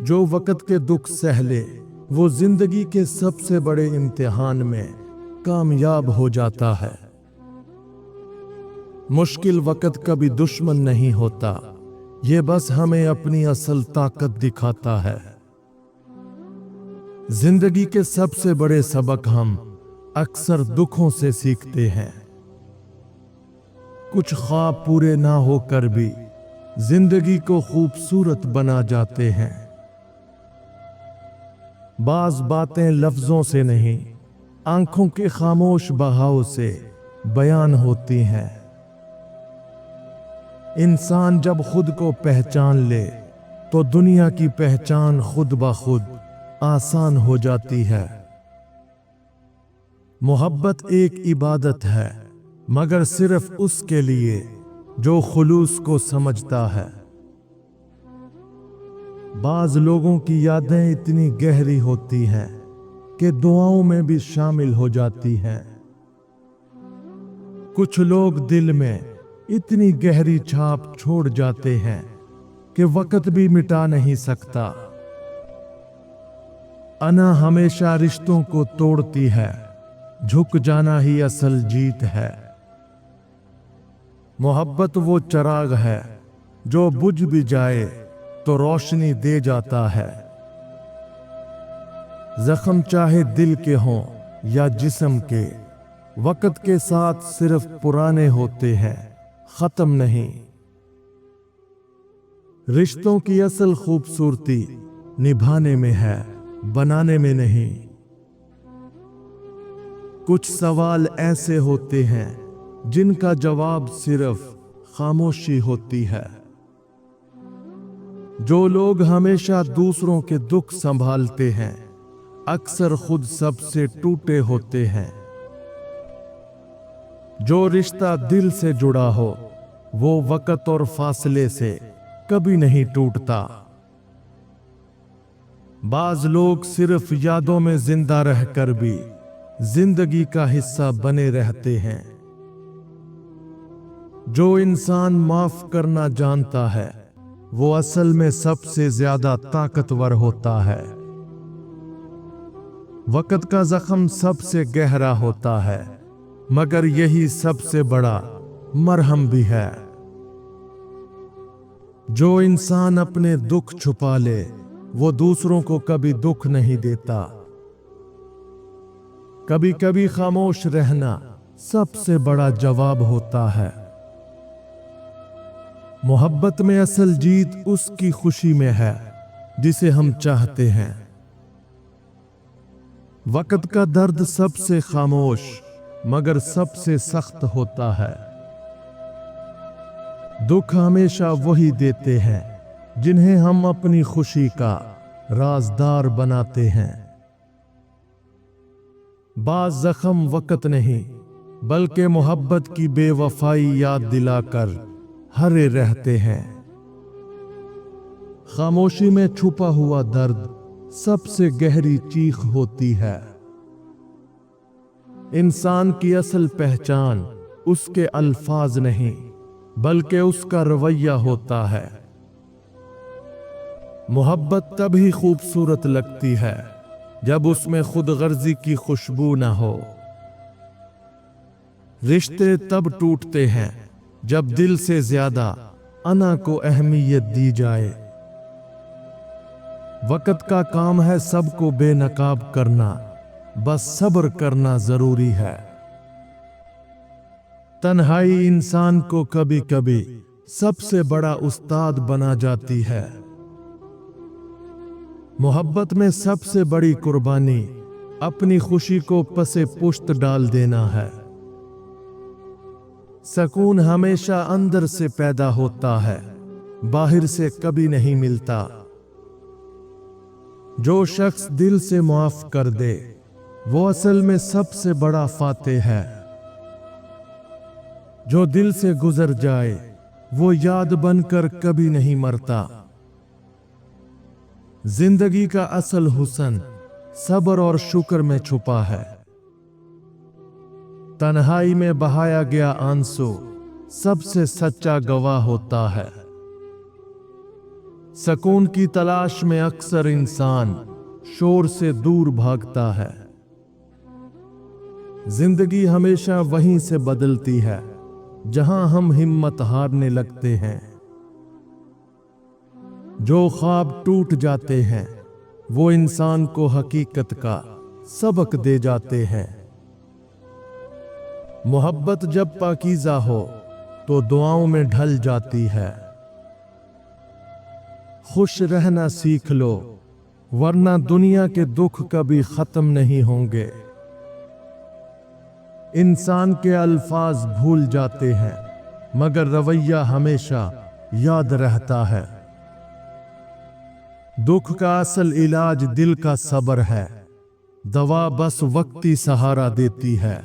जो वक़्त के दुख सह ले वो जिंदगी के सबसे बड़े इम्तिहान में कामयाब हो जाता है। मुश्किल वक़्त कभी दुश्मन नहीं होता, ये बस हमें अपनी असल ताकत दिखाता है। जिंदगी के सबसे बड़े सबक हम अक्सर दुखों से सीखते हैं। कुछ ख्वाब पूरे ना होकर भी जिंदगी को खूबसूरत बना जाते हैं। बाज बातें लफ्जों से नहीं, आंखों के खामोश बहाव से बयान होती हैं। इंसान जब खुद को पहचान ले तो दुनिया की पहचान खुद ब खुद आसान हो जाती है। मोहब्बत एक इबादत है, मगर सिर्फ उसके लिए जो खुलूस को समझता है। बाज लोगों की यादें इतनी गहरी होती हैं कि दुआओं में भी शामिल हो जाती हैं। कुछ लोग दिल में इतनी गहरी छाप छोड़ जाते हैं कि वक़्त भी मिटा नहीं सकता। अना हमेशा रिश्तों को तोड़ती है, झुक जाना ही असल जीत है। मोहब्बत वो चिराग है जो बुझ भी जाए तो रोशनी दे जाता है। जख्म चाहे दिल के हों या जिस्म के, वक़्त के साथ सिर्फ पुराने होते हैं, खत्म नहीं। रिश्तों की असल खूबसूरती निभाने में है, बनाने में नहीं। कुछ सवाल ऐसे होते हैं जिनका जवाब सिर्फ खामोशी होती है। जो लोग हमेशा दूसरों के दुख संभालते हैं अक्सर खुद सबसे टूटे होते हैं। जो रिश्ता दिल से जुड़ा हो वो वक़्त और फासले से कभी नहीं टूटता। बाज लोग सिर्फ यादों में जिंदा रहकर भी जिंदगी का हिस्सा बने रहते हैं। जो इंसान माफ करना जानता है वो असल में सबसे ज्यादा ताकतवर होता है। वक़्त का जख्म सबसे गहरा होता है, मगर यही सबसे बड़ा मरहम भी है। जो इंसान अपने दुख छुपा ले वो दूसरों को कभी दुख नहीं देता। कभी कभी खामोश रहना सबसे बड़ा जवाब होता है। मोहब्बत में असल जीत उसकी खुशी में है जिसे हम चाहते हैं। वक़्त का दर्द सबसे खामोश मगर सबसे सख्त होता है। दुख हमेशा वही देते हैं जिन्हें हम अपनी खुशी का राज़दार बनाते हैं। बाज़ ज़ख्म वक़्त नहीं बल्कि मोहब्बत की बेवफाई याद दिलाकर हरे रहते हैं। खामोशी में छुपा हुआ दर्द सबसे गहरी चीख होती है। इंसान की असल पहचान उसके अल्फाज नहीं बल्कि उसका रवैया होता है। मोहब्बत तभी खूबसूरत लगती है जब उसमें खुद गर्जी की खुशबू ना हो। रिश्ते तब टूटते हैं जब दिल से ज्यादा अना को अहमियत दी जाए। वक़्त का काम है सबको बेनकाब करना, बस सब्र करना जरूरी है। तन्हाई इंसान को कभी कभी सबसे बड़ा उस्ताद बना जाती है। मोहब्बत में सबसे बड़ी कुर्बानी अपनी खुशी को पसे पुश्त डाल देना है। सकून हमेशा अंदर से पैदा होता है, बाहर से कभी नहीं मिलता। जो शख्स दिल से माफ कर दे वो असल में सबसे बड़ा फातेह है। जो दिल से गुजर जाए वो याद बनकर कभी नहीं मरता। जिंदगी का असल हुस्न सब्र और शुक्र में छुपा है। तन्हाई में बहाया गया आंसू सबसे सच्चा गवाह होता है। सकून की तलाश में अक्सर इंसान शोर से दूर भागता है। जिंदगी हमेशा वहीं से बदलती है जहां हम हिम्मत हारने लगते हैं। जो ख्वाब टूट जाते हैं वो इंसान को हकीकत का सबक दे जाते हैं। मोहब्बत जब पाकीज़ा हो तो दुआओं में ढल जाती है। खुश रहना सीख लो वरना दुनिया के दुख कभी खत्म नहीं होंगे। इंसान के अल्फाज भूल जाते हैं मगर रवैया हमेशा याद रहता है। दुख का असल इलाज दिल का सब्र है, दवा बस वक्ती सहारा देती है।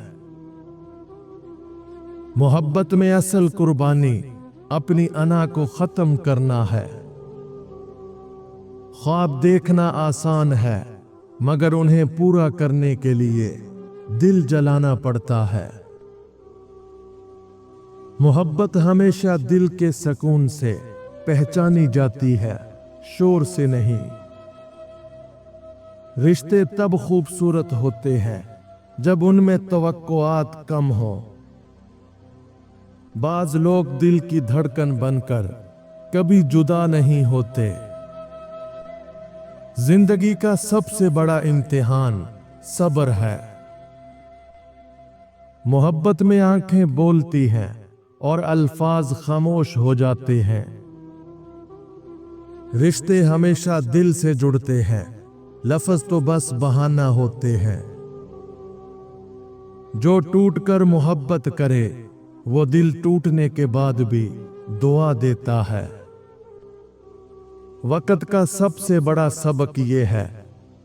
मोहब्बत में असल कुर्बानी अपनी अना को खत्म करना है। ख्वाब देखना आसान है मगर उन्हें पूरा करने के लिए दिल जलाना पड़ता है। मोहब्बत हमेशा दिल के सुकून से पहचानी जाती है, शोर से नहीं। रिश्ते तब खूबसूरत होते हैं जब उनमें तवक्कुआत कम हो। बाज लोग दिल की धड़कन बनकर कभी जुदा नहीं होते। जिंदगी का सबसे बड़ा इम्तिहान सब्र है। मोहब्बत में आंखें बोलती हैं और अल्फाज खामोश हो जाते हैं। रिश्ते हमेशा दिल से जुड़ते हैं, लफ्ज तो बस बहाना होते हैं। जो टूटकर मोहब्बत करे वो दिल टूटने के बाद भी दुआ देता है। वक्त का सबसे बड़ा सबक ये है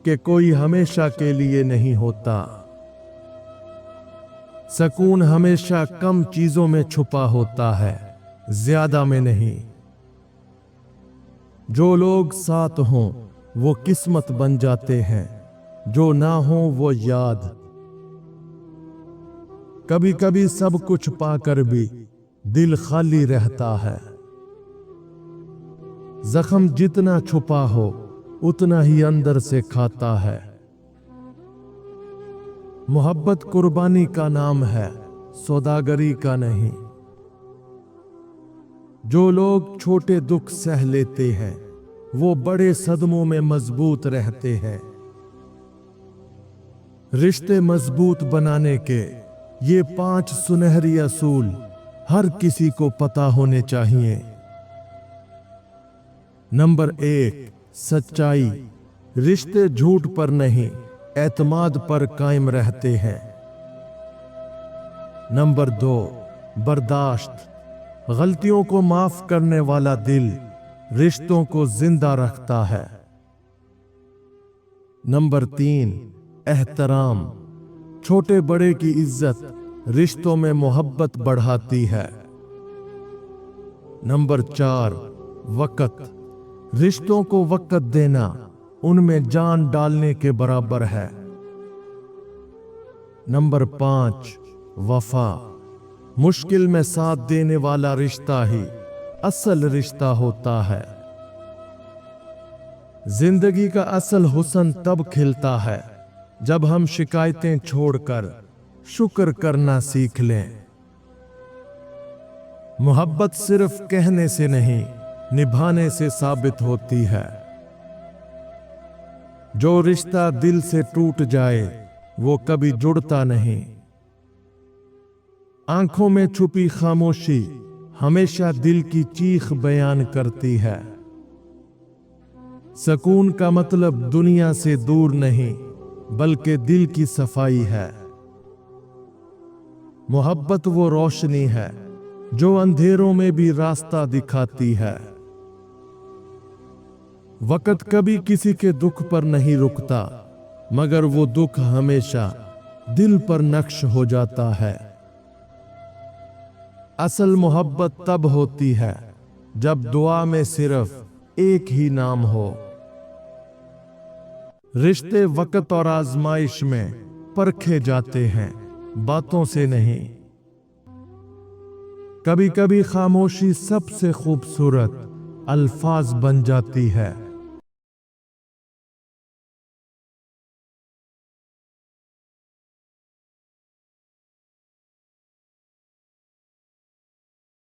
कि कोई हमेशा के लिए नहीं होता। सुकून हमेशा कम चीजों में छुपा होता है, ज्यादा में नहीं। जो लोग साथ हों वो किस्मत बन जाते हैं, जो ना हो वो याद। कभी कभी सब कुछ पाकर भी दिल खाली रहता है। जख्म जितना छुपा हो उतना ही अंदर से खाता है। मोहब्बत कुर्बानी का नाम है, सौदागरी का नहीं। जो लोग छोटे दुख सह लेते हैं वो बड़े सदमों में मजबूत रहते हैं। रिश्ते मजबूत बनाने के ये 5 सुनहरी असूल हर किसी को पता होने चाहिए। नंबर 1, सच्चाई। रिश्ते झूठ पर नहीं, एतमाद पर कायम रहते हैं। नंबर 2, बर्दाश्त। गलतियों को माफ करने वाला दिल रिश्तों को जिंदा रखता है। नंबर 3, एहतराम। छोटे बड़े की इज्जत रिश्तों में मोहब्बत बढ़ाती है। नंबर 4, वक़्त। रिश्तों को वक़्त देना उनमें जान डालने के बराबर है। नंबर 5, वफा। मुश्किल में साथ देने वाला रिश्ता ही असल रिश्ता होता है। जिंदगी का असल हुस्न तब खिलता है जब हम शिकायतें छोड़कर शुक्र करना सीख लें। मोहब्बत सिर्फ कहने से नहीं, निभाने से साबित होती है। जो रिश्ता दिल से टूट जाए वो कभी जुड़ता नहीं। आंखों में छुपी खामोशी हमेशा दिल की चीख बयान करती है। सुकून का मतलब दुनिया से दूर नहीं बल्कि दिल की सफाई है। मोहब्बत वो रोशनी है जो अंधेरों में भी रास्ता दिखाती है। वक़्त कभी किसी के दुख पर नहीं रुकता मगर वो दुख हमेशा दिल पर नक्श हो जाता है। असल मोहब्बत तब होती है जब दुआ में सिर्फ एक ही नाम हो। रिश्ते वक़्त और आजमाइश में परखे जाते हैं, बातों से नहीं। कभी कभी खामोशी सबसे खूबसूरत अल्फाज बन जाती है।